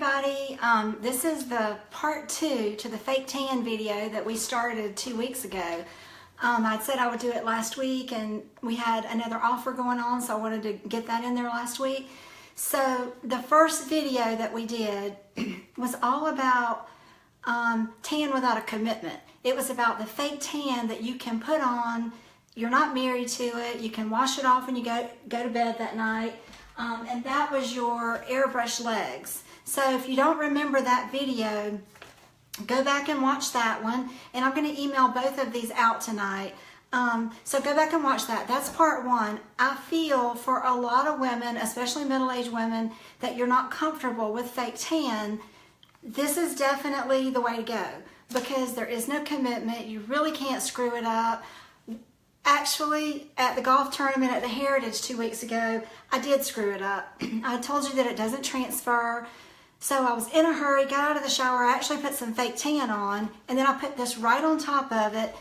everybody, this is the part 2 to the fake tan video that we started 2 weeks ago. I'd said I would do it last week and we had another offer going on, so I wanted to get that in there last week. So the first video that we did was all about tan without a commitment. It was about the fake tan that you can put on. You're not married to it. You can wash it off when you go to bed that night. And that was your airbrush legs. So if you don't remember that video, go back and watch that one. And I'm going to email both of these out tonight. So go back and watch that. That's part 1. I feel for a lot of women, especially middle-aged women, that you're not comfortable with fake tan. This is definitely the way to go because there is no commitment. You really can't screw it up. Actually, at the golf tournament at the Heritage 2 weeks ago, I did screw it up. I told you that it doesn't transfer. So I was in a hurry, got out of the shower, I actually put some fake tan on, and then I put this right on top of it.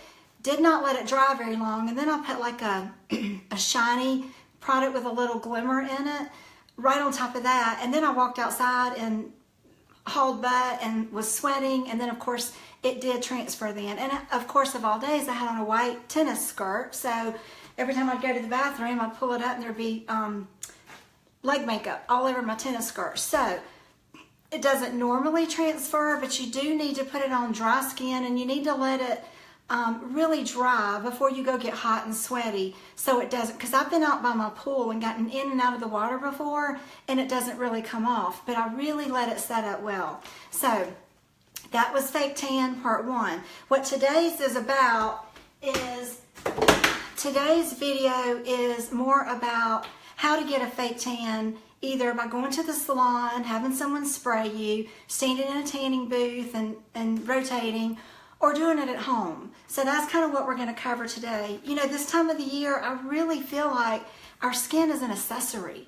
Did not let it dry very long, and then I put like a shiny product with a little glimmer in it right on top of that. And then I walked outside and hauled butt and was sweating, and then of course it did transfer then. And of course, of all days, I had on a white tennis skirt, so every time I'd go to the bathroom, I'd pull it up and there'd be leg makeup all over my tennis skirt. So it doesn't normally transfer, but you do need to put it on dry skin, and you need to let it really dry before you go get hot and sweaty, so it doesn't, because I've been out by my pool and gotten in and out of the water before, and it doesn't really come off, but I really let it set up well. So that was fake tan part 1. What today's is about is, today's video is more about how to get a fake tan, either by going to the salon, having someone spray you, standing in a tanning booth and rotating, or doing it at home. So that's kind of what we're going to cover today. You know, this time of the year, I really feel like our skin is an accessory.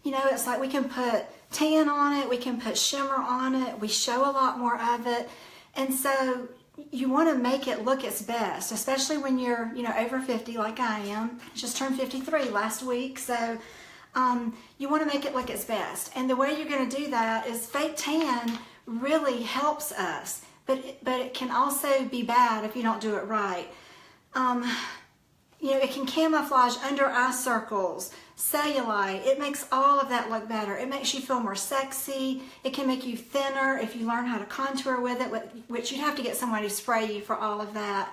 You know, it's like we can put tan on it, we can put shimmer on it, we show a lot more of it. And so you want to make it look its best, especially when you're, you know, over 50 like I am. Just turned 53 last week, so you want to make it look its best. And the way you're going to do that is fake tan really helps us. But it can also be bad if you don't do it right. You know, it can camouflage under eye circles, cellulite. It makes all of that look better. It makes you feel more sexy. It can make you thinner if you learn how to contour with it, which you'd have to get somebody to spray you for all of that.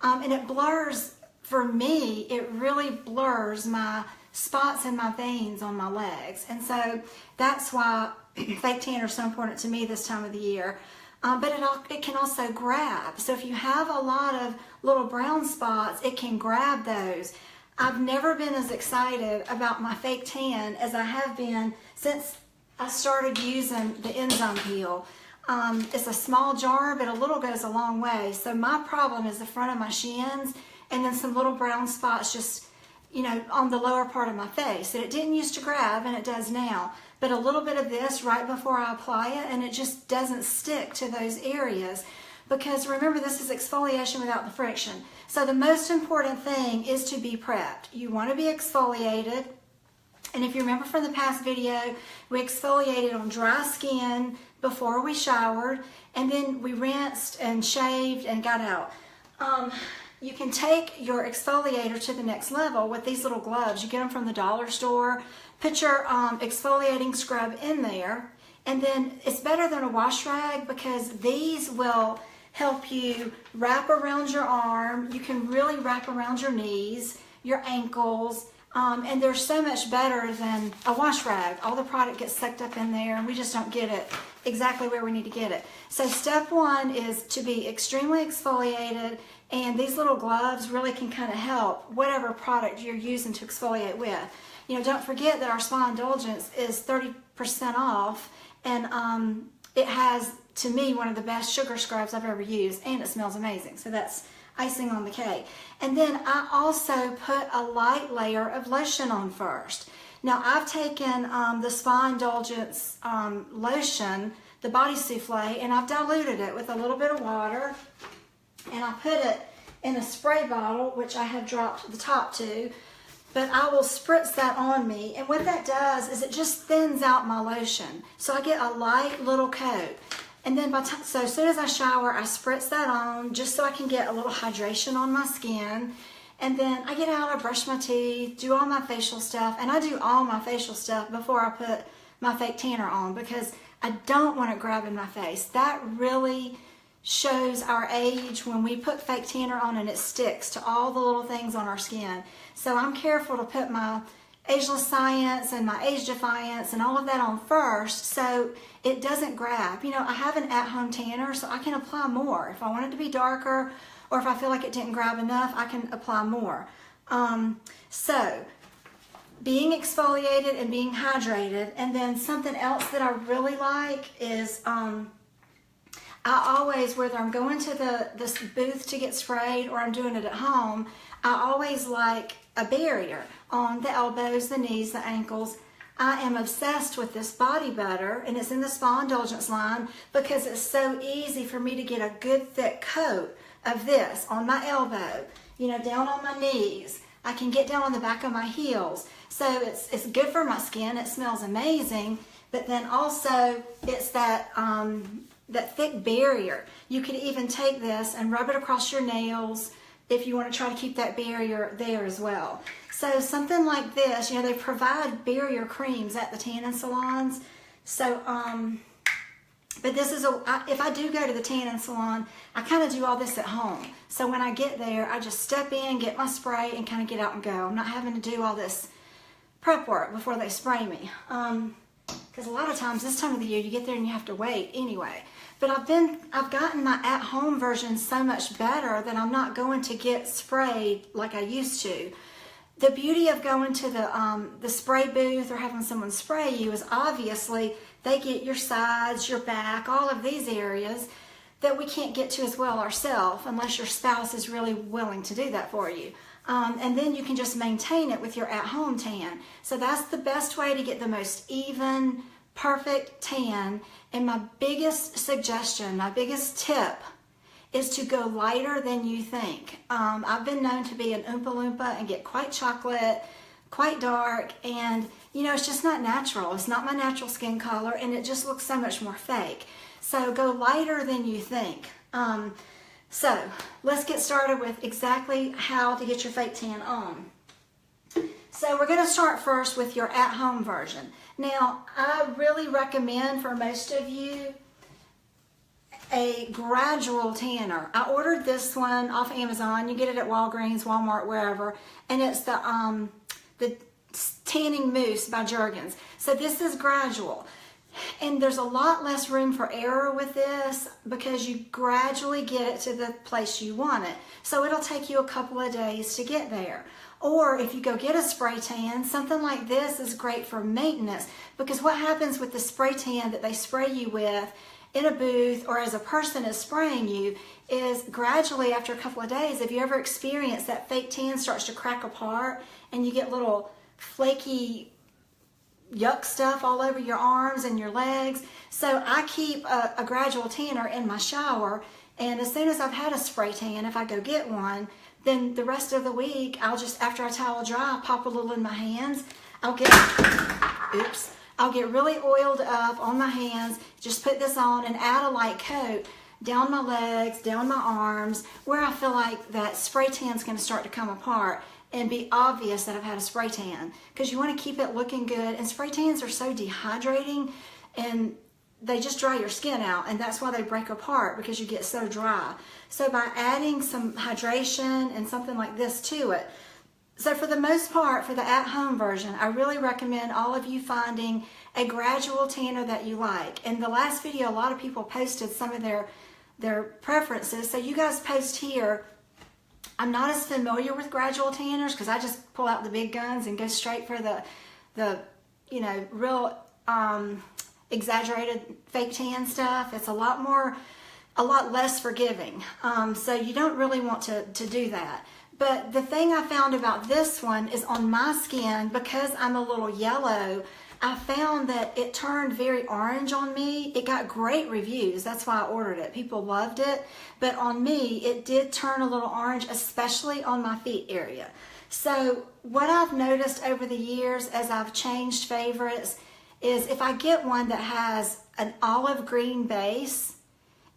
And it blurs, for me, it really blurs my spots and my veins on my legs. And so that's why fake tan are so important to me this time of the year. But it can also grab. So if you have a lot of little brown spots, it can grab those. I've never been as excited about my fake tan as I have been since I started using the enzyme peel. It's a small jar, but a little goes a long way. So my problem is the front of my shins and then some little brown spots just, you know, on the lower part of my face. And it didn't used to grab, and it does now. But a little bit of this right before I apply it, and it just doesn't stick to those areas. Because remember, this is exfoliation without the friction. So the most important thing is to be prepped. You want to be exfoliated. And if you remember from the past video, we exfoliated on dry skin before we showered. And then we rinsed and shaved and got out. You can take your exfoliator to the next level with these little gloves. You get them from the dollar store. Put your exfoliating scrub in there, and then it's better than a wash rag because these will help you wrap around your arm. You can really wrap around your knees, your ankles, and they're so much better than a wash rag. All the product gets sucked up in there, and we just don't get it exactly where we need to get it. So step 1 is to be extremely exfoliated, and these little gloves really can kind of help whatever product you're using to exfoliate with. You know, don't forget that our Spa Indulgence is 30% off, and it has, to me, one of the best sugar scrubs I've ever used, and it smells amazing. So that's icing on the cake. And then I also put a light layer of lotion on first. Now, I've taken the Spa Indulgence lotion, the Body Souffle, and I've diluted it with a little bit of water, and I put it in a spray bottle, which I have dropped the top to. but I will spritz that on me, and what that does is it just thins out my lotion. So I get a light little coat. And then so as soon as I shower, I spritz that on just so I can get a little hydration on my skin. And then I get out, I brush my teeth, do all my facial stuff, and I do all my facial stuff before I put my fake tanner on because I don't want it grabbing my face. That really shows our age when we put fake tanner on and it sticks to all the little things on our skin. So I'm careful to put my Ageless Science and my Age Defiance and all of that on first so it doesn't grab. You know, I have an at-home tanner so I can apply more. If I want it to be darker or if I feel like it didn't grab enough, I can apply more. So being exfoliated and being hydrated, and then something else that I really like is I always, whether I'm going to this booth to get sprayed or I'm doing it at home, I always like a barrier on the elbows, the knees, the ankles. I am obsessed with this body butter, and it's in the Spa Indulgence line because it's so easy for me to get a good thick coat of this on my elbow, you know, down on my knees. I can get down on the back of my heels. So it's good for my skin. It smells amazing, but then also it's that thick barrier. You could even take this and rub it across your nails if you want to try to keep that barrier there as well. So something like this, you know, they provide barrier creams at the tanning salons. So, but this is if I do go to the tanning salon, I kind of do all this at home. So when I get there, I just step in, get my spray, and kind of get out and go. I'm not having to do all this prep work before they spray me. Because a lot of times this time of the year, you get there and you have to wait anyway. But I've gotten my at-home version so much better that I'm not going to get sprayed like I used to. The beauty of going to the spray booth or having someone spray you is obviously they get your sides, your back, all of these areas that we can't get to as well ourselves unless your spouse is really willing to do that for you. And then you can just maintain it with your at-home tan. So that's the best way to get the most even, perfect tan. And my biggest suggestion, my biggest tip is to go lighter than you think. I've been known to be an Oompa Loompa and get quite chocolate, quite dark, and you know, it's just not natural. It's not my natural skin color, and it just looks so much more fake. So go lighter than you think. So let's get started with exactly how to get your fake tan on. So we're going to start first with your at-home version. Now, I really recommend for most of you a gradual tanner. I ordered this one off Amazon. You get it at Walgreens, Walmart, wherever, and it's the tanning mousse by Jergens. So this is gradual. And there's a lot less room for error with this because you gradually get it to the place you want it. So it'll take you a couple of days to get there. Or if you go get a spray tan, something like this is great for maintenance, because what happens with the spray tan that they spray you with in a booth or as a person is spraying you is gradually after a couple of days, if you ever experience that fake tan starts to crack apart and you get little flaky yuck stuff all over your arms and your legs. So I keep a gradual tanner in my shower, and as soon as I've had a spray tan, if I go get one, then the rest of the week I'll just, after I towel dry, pop a little in my hands. I'll get really oiled up on my hands, just put this on and add a light coat down my legs, down my arms, where I feel like that spray tan's going to start to come apart and be obvious that I've had a spray tan, because you want to keep it looking good. And spray tans are so dehydrating and they just dry your skin out, and that's why they break apart, because you get so dry. So by adding some hydration and something like this to it, so for the most part, for the at-home version, I really recommend all of you finding a gradual tanner that you like. In the last video, a lot of people posted some of their preferences, so you guys post here. I'm not as familiar with gradual tanners because I just pull out the big guns and go straight for the you know, real exaggerated fake tan stuff. It's a lot less forgiving. So you don't really want to do that. But the thing I found about this one is on my skin, because I'm a little yellow, I found that it turned very orange on me. It got great reviews. That's why I ordered it. People loved it. But on me, it did turn a little orange, especially on my feet area. So what I've noticed over the years as I've changed favorites is if I get one that has an olive green base,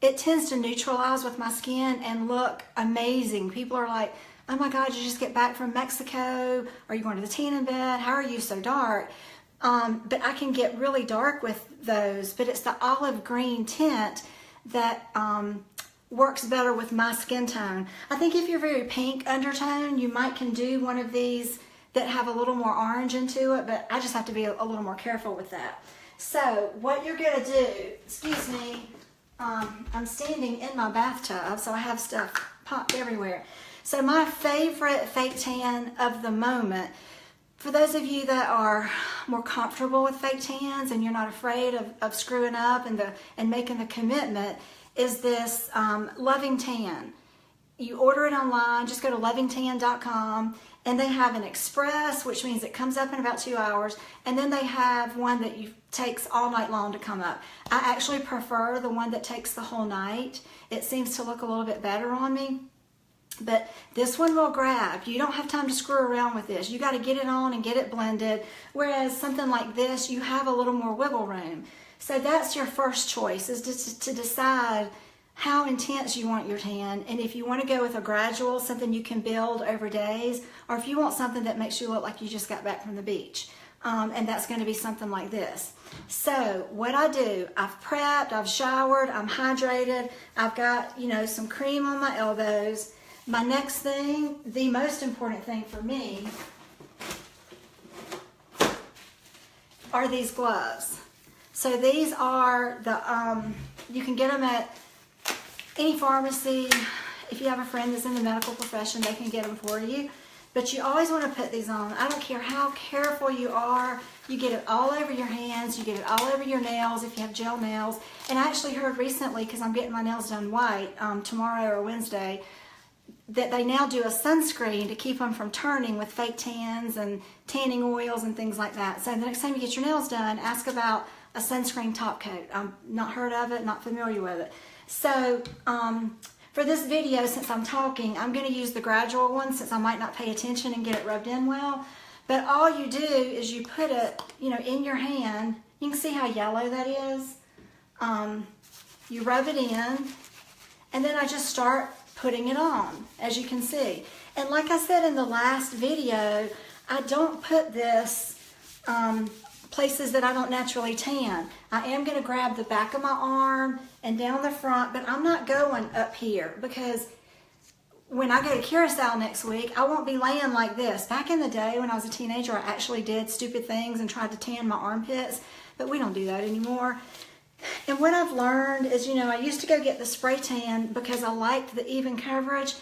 it tends to neutralize with my skin and look amazing. People are like, oh my God, you just get back from Mexico? Are you going to the tanning bed? How are you so dark? But I can get really dark with those, but it's the olive green tint that works better with my skin tone. I think if you're very pink undertone, you might can do one of these that have a little more orange into it, but I just have to be a little more careful with that. So what you're gonna do, excuse me, I'm standing in my bathtub, so I have stuff popped everywhere. So my favorite fake tan of the moment, for those of you that are more comfortable with fake tans and you're not afraid of screwing up and making the commitment, is this Loving Tan. You order it online, just go to lovingtan.com, and they have an express, which means it comes up in about 2 hours, and then they have one that takes all night long to come up. I actually prefer the one that takes the whole night. It seems to look a little bit better on me. But this one will grab. You don't have time to screw around with this. You got to get it on and get it blended. Whereas something like this, you have a little more wiggle room. So that's your first choice, is to decide how intense you want your tan, and if you want to go with a gradual, something you can build over days, or if you want something that makes you look like you just got back from the beach. And that's going to be something like this. So what I do, I've prepped, I've showered, I'm hydrated, I've got, some cream on my elbows. My next thing, the most important thing for me, are these gloves. So these are the, you can get them at any pharmacy. If you have a friend that's in the medical profession, they can get them for you. But you always want to put these on. I don't care how careful you are. You get it all over your hands. You get it all over your nails if you have gel nails. And I actually heard recently, because I'm getting my nails done white tomorrow or Wednesday, that they now do a sunscreen to keep them from turning with fake tans and tanning oils and things like that. So the next time you get your nails done, ask about a sunscreen top coat. I've not heard of it, not familiar with it. So for this video, since I'm talking, I'm going to use the gradual one since I might not pay attention and get it rubbed in well. But all you do is you put it, in your hand. You can see how yellow that is. You rub it in, and then I just start putting it on, as you can see. And like I said in the last video, I don't put this places that I don't naturally tan. I am going to grab the back of my arm and down the front, but I'm not going up here, because when I go to Curacao next week, I won't be laying like this. Back in the day when I was a teenager, I actually did stupid things and tried to tan my armpits, but we don't do that anymore. And what I've learned is, I used to go get the spray tan because I liked the even coverage,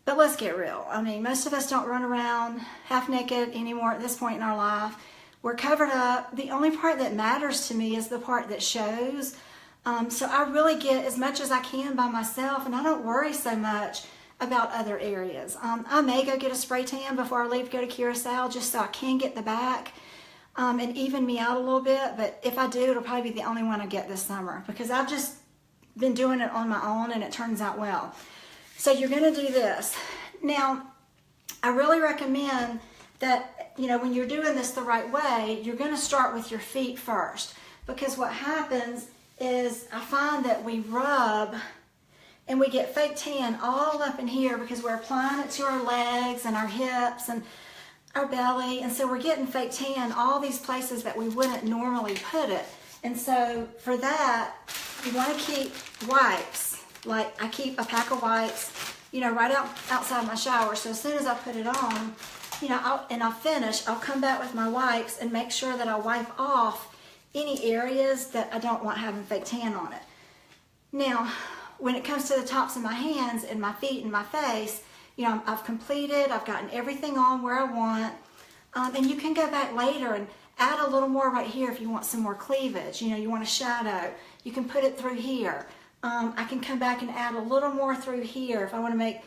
but let's get real. I mean, most of us don't run around half naked anymore at this point in our life. We're covered up. The only part that matters to me is the part that shows. So I really get as much as I can by myself, and I don't worry so much about other areas. I may go get a spray tan before I leave to go to Curacao just so I can get the back and even me out a little bit. But if I do, it'll probably be the only one I get this summer, because I've just been doing it on my own and it turns out well. So you're going to do this. Now, I really recommend that, when you're doing this the right way, you're going to start with your feet first, because what happens is I find that we rub and we get fake tan all up in here because we're applying it to our legs and our hips and our belly, and so we're getting fake tan all these places that we wouldn't normally put it. And so for that, you want to keep wipes. Like I keep a pack of wipes, right outside my shower. So as soon as I put it on, I'll finish, I'll come back with my wipes and make sure that I wipe off any areas that I don't want having fake tan on it. Now, when it comes to the tops of my hands and my feet and my face, I've completed, I've gotten everything on where I want. And you can go back later and add a little more right here if you want some more cleavage. You want a shadow. You can put it through here. I can come back and add a little more through here if I want to make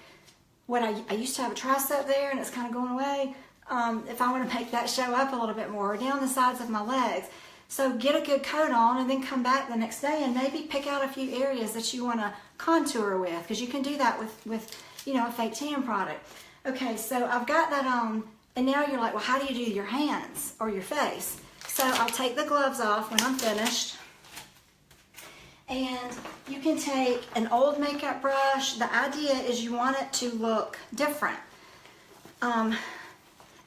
what I used to have a tricep there and it's kind of going away. If I want to make that show up a little bit more, or down the sides of my legs. So get a good coat on and then come back the next day and maybe pick out a few areas that you want to contour with, because you can do that with a fake tan product. Okay, so I've got that on, and now you're like, well, how do you do your hands or your face? So I'll take the gloves off when I'm finished. And you can take an old makeup brush. The idea is you want it to look different. And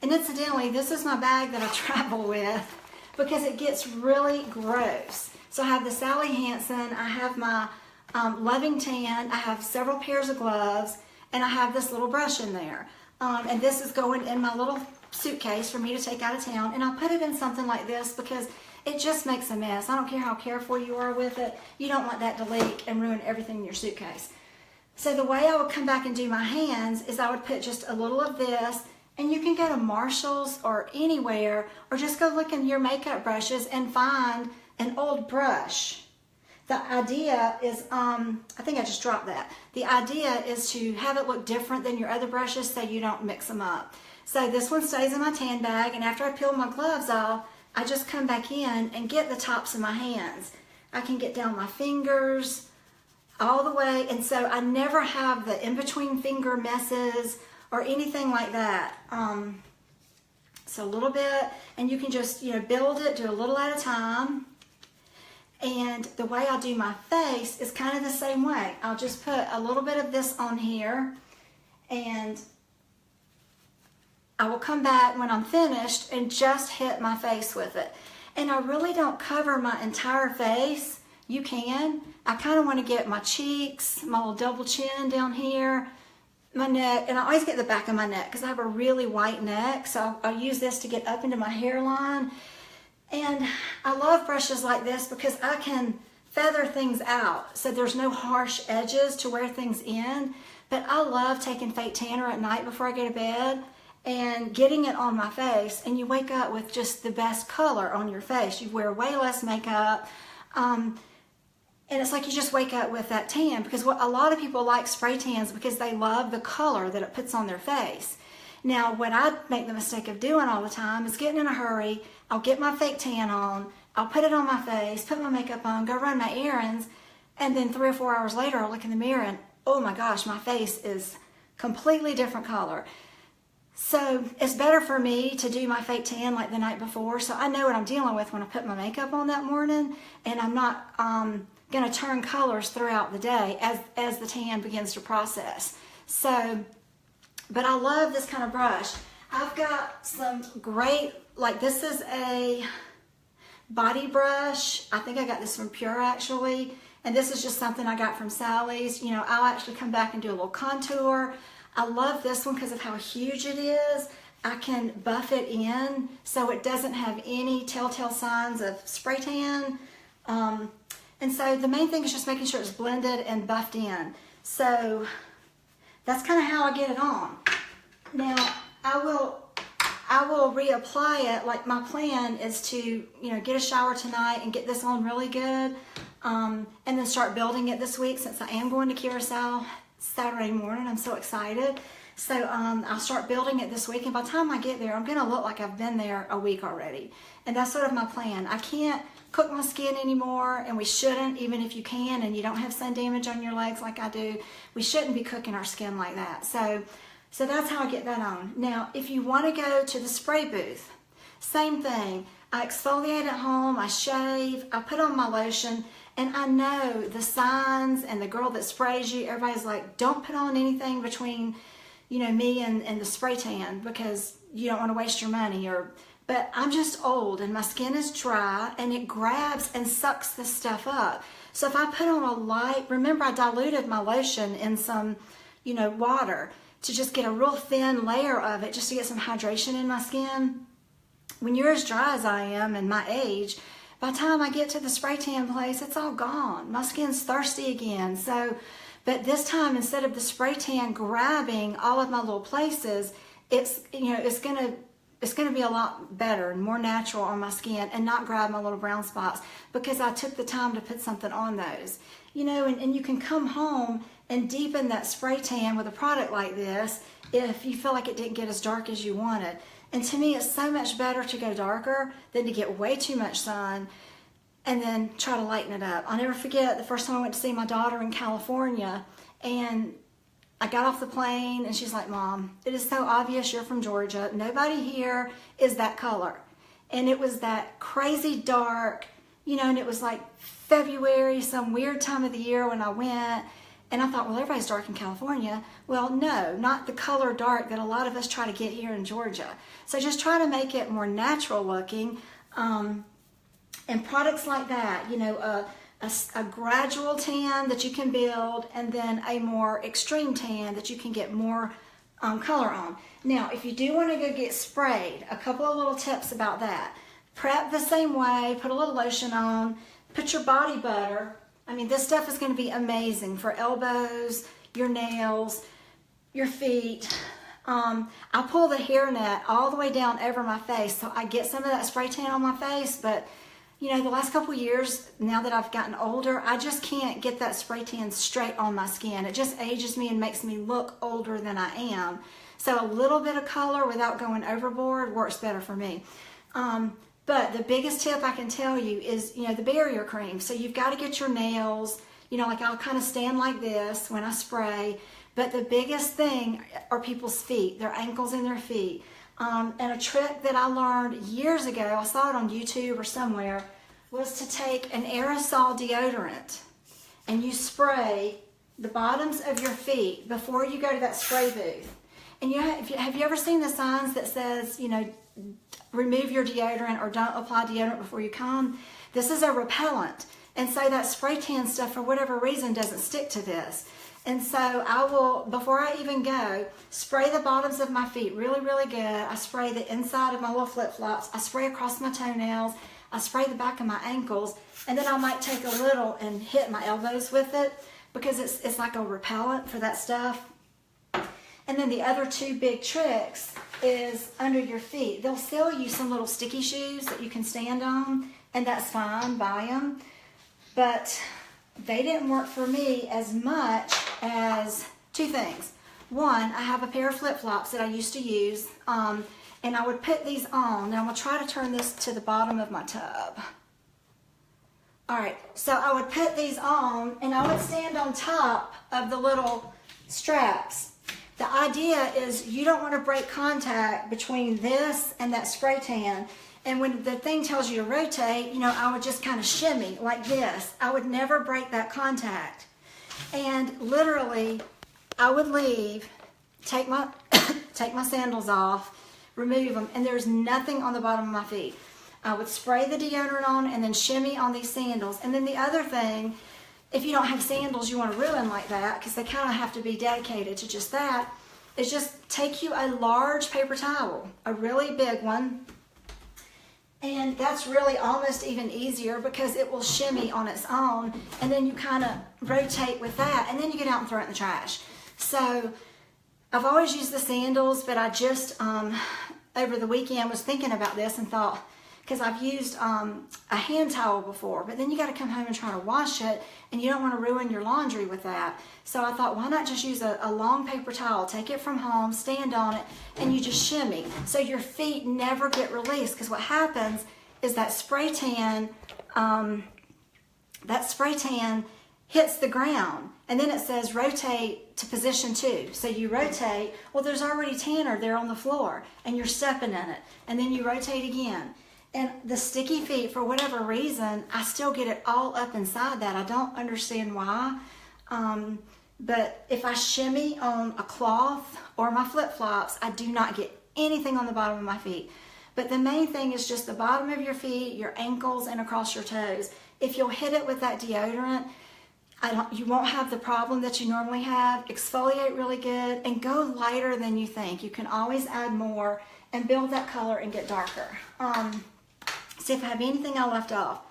incidentally, this is my bag that I travel with because it gets really gross. So I have the Sally Hansen, I have my Loving Tan, I have several pairs of gloves, and I have this little brush in there. And this is going in my little suitcase for me to take out of town. And I'll put it in something like this because it just makes a mess. I don't care how careful you are with it. You don't want that to leak and ruin everything in your suitcase. So the way I would come back and do my hands is I would put just a little of this, and you can go to Marshall's or anywhere, or just go look in your makeup brushes and find an old brush. The idea is, I think I just dropped that. The idea is to have it look different than your other brushes so you don't mix them up. So this one stays in my tan bag, and after I peel my gloves off, I just come back in and get the tops of my hands. I can get down my fingers all the way, and so I never have the in-between finger messes or anything like that. So a little bit, and you can just, build it, do a little at a time. And the way I do my face is kind of the same way. I'll just put a little bit of this on here, and I will come back when I'm finished and just hit my face with it. And I really don't cover my entire face. You can. I kind of want to get my cheeks, my little double chin down here, my neck, and I always get the back of my neck because I have a really white neck, so I'll use this to get up into my hairline. And I love brushes like this because I can feather things out so there's no harsh edges to wear things in. But I love taking fake tanner at night before I go to bed and getting it on my face, and you wake up with just the best color on your face. You wear way less makeup, and it's like you just wake up with that tan, because what a lot of people like spray tans because they love the color that it puts on their face. Now, what I make the mistake of doing all the time is getting in a hurry. I'll get my fake tan on, I'll put it on my face, put my makeup on, go run my errands, and then 3 or 4 hours later I'll look in the mirror and, oh my gosh, my face is completely different color. So it's better for me to do my fake tan like the night before, so I know what I'm dealing with when I put my makeup on that morning, and I'm not going to turn colors throughout the day as the tan begins to process. So, but I love this kind of brush. I've got some great, like this is a body brush. I think I got this from Pure actually, and this is just something I got from Sally's. I'll actually come back and do a little contour. I love this one because of how huge it is. I can buff it in so it doesn't have any telltale signs of spray tan. And so the main thing is just making sure it's blended and buffed in. So that's kind of how I get it on. Now I will reapply it. Like my plan is to get a shower tonight and get this on really good, and then start building it this week since I am going to Curacao Saturday morning. I'm so excited. So I'll start building it this week, and by the time I get there, I'm going to look like I've been there a week already. And that's sort of my plan. I can't cook my skin anymore, and we shouldn't, even if you can and you don't have sun damage on your legs like I do. We shouldn't be cooking our skin like that. So that's how I get that on. Now, if you want to go to the spray booth, same thing. I exfoliate at home, I shave, I put on my lotion, and I know the signs, and the girl that sprays you, everybody's like, don't put on anything between, me and the spray tan because you don't want to waste your money. But I'm just old and my skin is dry and it grabs and sucks this stuff up. So if I put on a light, remember I diluted my lotion in some, water to just get a real thin layer of it just to get some hydration in my skin. When you're as dry as I am and my age, by the time I get to the spray tan place, it's all gone. My skin's thirsty again. But this time, instead of the spray tan grabbing all of my little places, it's gonna be a lot better and more natural on my skin and not grab my little brown spots because I took the time to put something on those. And you can come home and deepen that spray tan with a product like this if you feel like it didn't get as dark as you wanted. And to me, it's so much better to go darker than to get way too much sun and then try to lighten it up. I'll never forget the first time I went to see my daughter in California, and I got off the plane and she's like, Mom, it is so obvious you're from Georgia. Nobody here is that color. And it was that crazy dark, you know, and it was like February, some weird time of the year when I went. And I thought, well, everybody's dark in California. Well, no, not the color dark that a lot of us try to get here in Georgia. So just try to make it more natural looking. And products like that, you know, a gradual tan that you can build, and then a more extreme tan that you can get more color on. Now, if you do want to go get sprayed, a couple of little tips about that. Prep the same way, put a little lotion on, put your body butter. I mean, this stuff is going to be amazing for elbows, your nails, your feet. I pull the hairnet all the way down over my face so I get some of that spray tan on my face, but you know, the last couple of years, now that I've gotten older, I just can't get that spray tan straight on my skin. It just ages me and makes me look older than I am. So a little bit of color without going overboard works better for me. But the biggest tip I can tell you is, you know, the barrier cream. So you've got to get your nails, you know, like I'll kind of stand like this when I spray. But the biggest thing are people's feet, their ankles and their feet. And a trick that I learned years ago, I saw it on YouTube or somewhere, was to take an aerosol deodorant and you spray the bottoms of your feet before you go to that spray booth. And have you ever seen the signs that says, you know, remove your deodorant or don't apply deodorant before you come? This is a repellent. And so that spray tan stuff, for whatever reason, doesn't stick to this. And so I will, before I even go, spray the bottoms of my feet really, really good. I spray the inside of my little flip-flops. I spray across my toenails. I spray the back of my ankles. And then I might take a little and hit my elbows with it because it's like a repellent for that stuff. And then the other two big tricks is under your feet. They'll sell you some little sticky shoes that you can stand on, and that's fine, buy them. But they didn't work for me as much as two things. One, I have a pair of flip-flops that I used to use, and I would put these on. Now I'm going to try to turn this to the bottom of my tub. Alright, so I would put these on, and I would stand on top of the little straps. The idea is you don't want to break contact between this and that spray tan. And when the thing tells you to rotate, you know, I would just kind of shimmy like this. I would never break that contact. And literally, I would leave, take my sandals off, remove them, and there's nothing on the bottom of my feet. I would spray the deodorant on and then shimmy on these sandals. And then the other thing, if you don't have sandals you want to ruin like that, because they kind of have to be dedicated to just that, is just take you a large paper towel, a really big one, and that's really almost even easier because it will shimmy on its own, and then you kind of rotate with that, and then you get out and throw it in the trash. So I've always used the sandals, but I just over the weekend was thinking about this and thought, because I've used a hand towel before, but then you got to come home and try to wash it, and you don't want to ruin your laundry with that. So I thought, why not just use a long paper towel, take it from home, stand on it, and you just shimmy. So your feet never get released, because what happens is that spray tan hits the ground, and then it says rotate to position 2. So you rotate, well, there's already tanner there on the floor, and you're stepping in it, and then you rotate again. And the sticky feet, for whatever reason, I still get it all up inside that. I don't understand why. But if I shimmy on a cloth or my flip-flops, I do not get anything on the bottom of my feet. But the main thing is just the bottom of your feet, your ankles, and across your toes. If you'll hit it with that deodorant, you won't have the problem that you normally have. Exfoliate really good and go lighter than you think. You can always add more and build that color and get darker. See if I have anything I left off.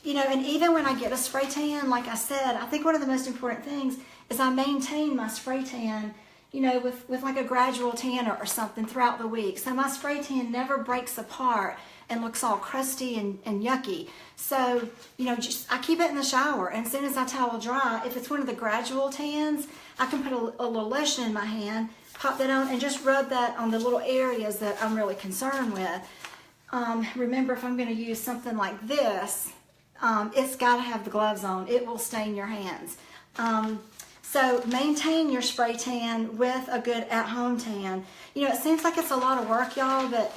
You know, and even when I get a spray tan, like I said, I think one of the most important things is I maintain my spray tan, you know, with like a gradual tanner or something throughout the week. So my spray tan never breaks apart and looks all crusty and yucky. So, you know, I keep it in the shower, and as soon as I towel dry, if it's one of the gradual tans, I can put a little lotion in my hand, pop that on, and just rub that on the little areas that I'm really concerned with. Remember, if I'm going to use something like this, it's got to have the gloves on. It will stain your hands. So maintain your spray tan with a good at-home tan. You know, it seems like it's a lot of work, y'all, but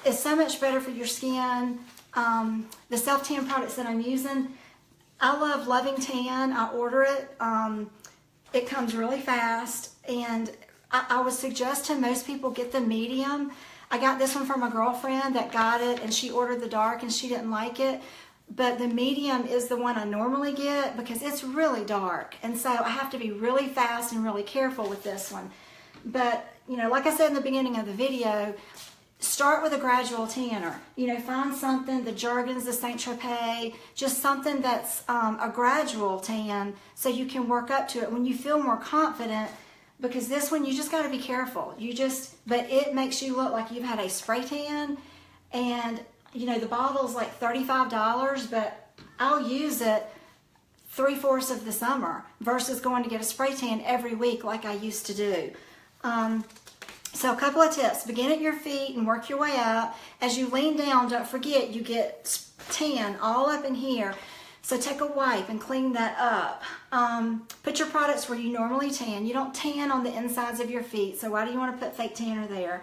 it's so much better for your skin. The self-tan products that I'm using, I love Loving Tan. I order it. It comes really fast, and I would suggest to most people get the medium. I got this one from a girlfriend that got it, and she ordered the dark, and she didn't like it. But the medium is the one I normally get because it's really dark. And so I have to be really fast and really careful with this one. But, you know, like I said in the beginning of the video, start with a gradual tanner. You know, find something, the Jergens, the Saint Tropez, just something that's a gradual tan so you can work up to it when you feel more confident, because this one you just got to be careful. But it makes you look like you've had a spray tan, and you know, the bottle's like $35, but I'll use it 3/4 of the summer versus going to get a spray tan every week like I used to do. So a couple of tips. Begin at your feet and work your way up. As you lean down, don't forget you get tan all up in here. So take a wipe and clean that up. Put your products where you normally tan. You don't tan on the insides of your feet, so why do you want to put fake tanner there?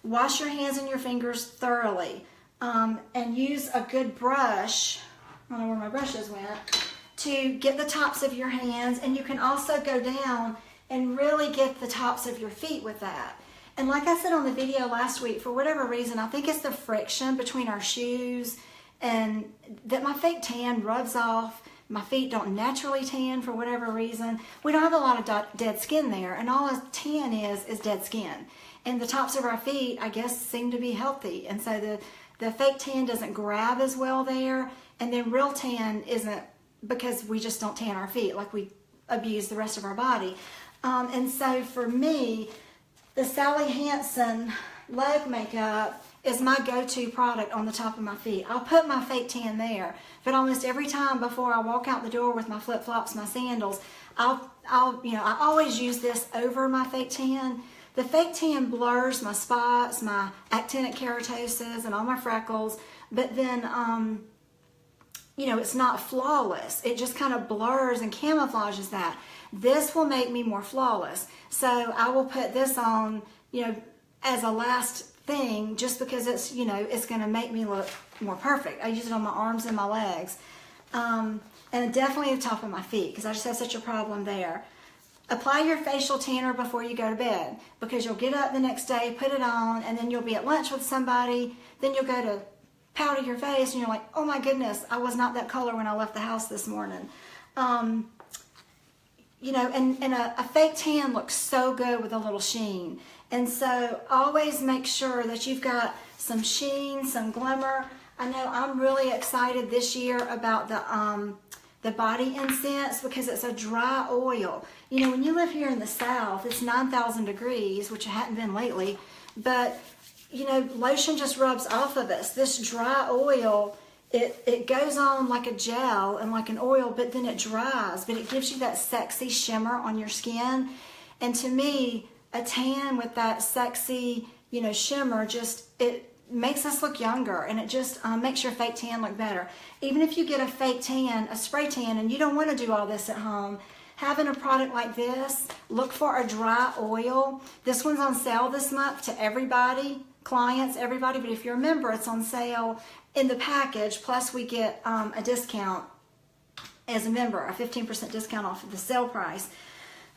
Wash your hands and your fingers thoroughly. And use a good brush, I don't know where my brushes went, to get the tops of your hands, and you can also go down and really get the tops of your feet with that. And like I said on the video last week, for whatever reason, I think it's the friction between our shoes and that my fake tan rubs off. My feet don't naturally tan for whatever reason. We don't have a lot of dead skin there, and all a tan is dead skin. And the tops of our feet, I guess, seem to be healthy. And so the fake tan doesn't grab as well there, and then real tan isn't, because we just don't tan our feet like we abuse the rest of our body. And so for me, the Sally Hansen leg makeup is my go-to product on the top of my feet. I'll put my fake tan there, but almost every time before I walk out the door with my flip-flops, my sandals, I always use this over my fake tan. The fake tan blurs my spots, my actinic keratosis, and all my freckles, but then, you know, it's not flawless. It just kind of blurs and camouflages that. This will make me more flawless. So I will put this on, you know, as a last thing, just because it's, you know, it's going to make me look more perfect. I use it on my arms and my legs, and definitely the top of my feet, because I just have such a problem there. Apply your facial tanner before you go to bed, because you'll get up the next day, put it on, and then you'll be at lunch with somebody, then you'll go to powder your face, and you're like, oh my goodness, I was not that color when I left the house this morning. You know, and a fake tan looks so good with a little sheen. And so always make sure that you've got some sheen, some glimmer. I know I'm really excited this year about the body incense, because it's a dry oil. You know, when you live here in the South, it's 9,000 degrees, which it hadn't been lately, but you know, lotion just rubs off of us. This dry oil, it goes on like a gel and like an oil, but then it dries, but it gives you that sexy shimmer on your skin. And to me, a tan with that sexy, you know, shimmer, just, it makes us look younger, and it just makes your fake tan look better. Even if you get a fake tan, a spray tan, and you don't want to do all this at home, having a product like this, look for a dry oil. This one's on sale this month to everybody, clients, everybody, but if you're a member, it's on sale in the package, plus we get a discount as a member, a 15% discount off of the sale price.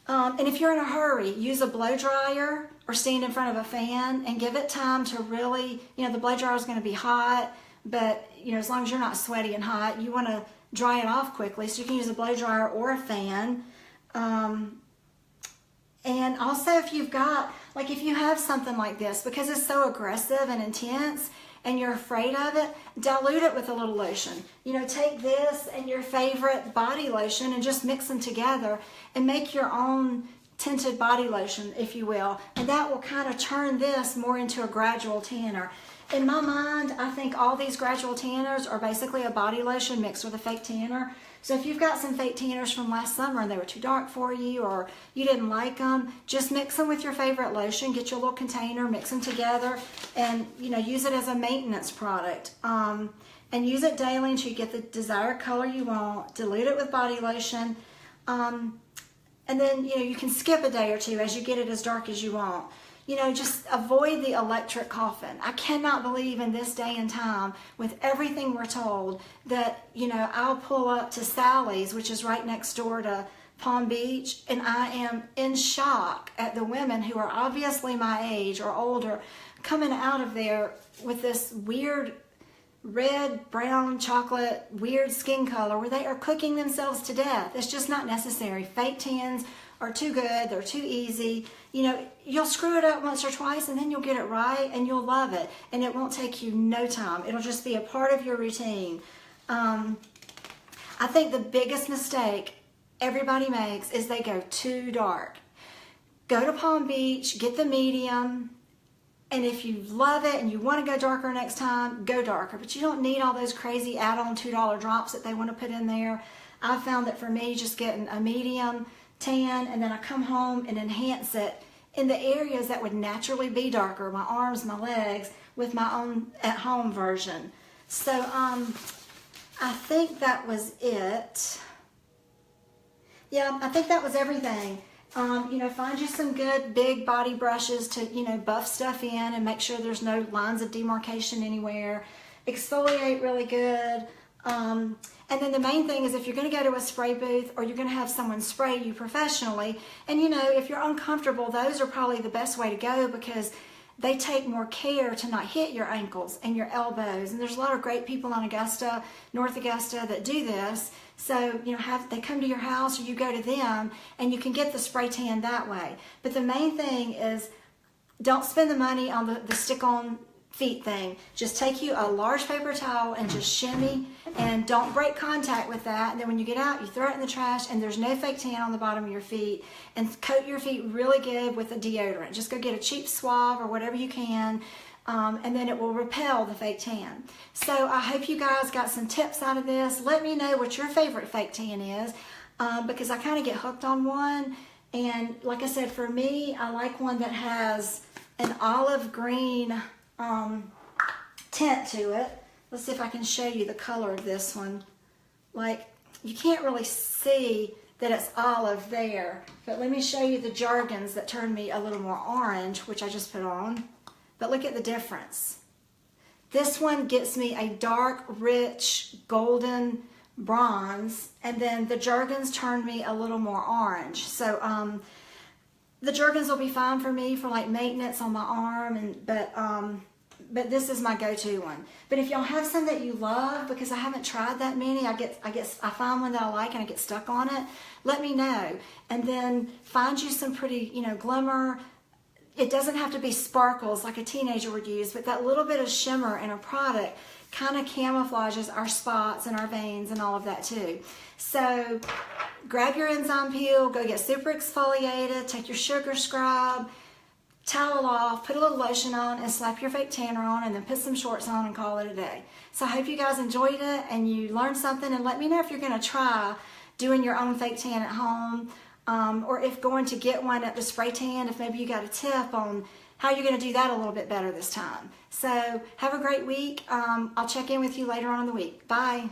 And if you're in a hurry, use a blow dryer or stand in front of a fan and give it time to really, you know, the blow dryer is going to be hot, but, you know, as long as you're not sweaty and hot, you want to dry it off quickly. So you can use a blow dryer or a fan. And also if you've got, like if you have something like this, because it's so aggressive and intense and you're afraid of it, dilute it with a little lotion. You know, take this and your favorite body lotion and just mix them together and make your own tinted body lotion, if you will. And that will kind of turn this more into a gradual tanner. In my mind, I think all these gradual tanners are basically a body lotion mixed with a fake tanner. So if you've got some fake tanners from last summer and they were too dark for you, or you didn't like them, just mix them with your favorite lotion, get your little container, mix them together, and, you know, use it as a maintenance product. And use it daily until you get the desired color you want. Dilute it with body lotion. And then, you know, you can skip a day or two as you get it as dark as you want. You know, just avoid the electric coffin. I cannot believe in this day and time, with everything we're told, that, you know, I'll pull up to Sally's, which is right next door to Palm Beach, and I am in shock at the women who are obviously my age or older coming out of there with this weird red, brown, chocolate, weird skin color where they are cooking themselves to death. It's just not necessary. Fake tans are too good. They're too easy. You know, you'll screw it up once or twice and then you'll get it right and you'll love it. And it won't take you no time. It'll just be a part of your routine. I think the biggest mistake everybody makes is they go too dark. Go to Palm Beach, get the medium, and if you love it and you want to go darker next time, go darker. But you don't need all those crazy add-on $2 drops that they want to put in there. I've found that for me, just getting a medium tan, and then I come home and enhance it in the areas that would naturally be darker, my arms, my legs, with my own at-home version. So I think that was it. Yeah, I think that was everything. You know, find you some good big body brushes to, you know, buff stuff in and make sure there's no lines of demarcation anywhere. Exfoliate really good. And then the main thing is, if you're going to go to a spray booth or you're going to have someone spray you professionally, and you know, if you're uncomfortable, those are probably the best way to go because they take more care to not hit your ankles and your elbows. And there's a lot of great people on Augusta, North Augusta, that do this. So, you know, they come to your house or you go to them and you can get the spray tan that way. But the main thing is, don't spend the money on the stick-on feet thing. Just take you a large paper towel and just shimmy, and don't break contact with that. And then when you get out, you throw it in the trash, and there's no fake tan on the bottom of your feet. And coat your feet really good with a deodorant. Just go get a cheap Suave or whatever you can, and then it will repel the fake tan. So I hope you guys got some tips out of this. Let me know what your favorite fake tan is, because I kind of get hooked on one. And like I said, for me, I like one that has an olive green tint to it. Let's see if I can show you the color of this one. Like, you can't really see that it's olive there, but let me show you the Jergens that turned me a little more orange, which I just put on. But look at the difference. This one gets me a dark, rich, golden bronze, and then the Jergens turned me a little more orange. So the Jergens will be fine for me for like maintenance on my arm, but this is my go-to one. But if y'all have some that you love, because I haven't tried that many, I find one that I like and I get stuck on it, let me know. And then find you some pretty, you know, glimmer. It doesn't have to be sparkles like a teenager would use, but that little bit of shimmer in a product kind of camouflages our spots and our veins and all of that too. So grab your enzyme peel, go get super exfoliated, take your sugar scrub, towel off, put a little lotion on, and slap your fake tanner on, and then put some shorts on and call it a day. So I hope you guys enjoyed it and you learned something, and let me know if you're going to try doing your own fake tan at home, or if going to get one at the spray tan, if maybe you got a tip on how you're going to do that a little bit better this time. So have a great week. I'll check in with you later on in the week. Bye.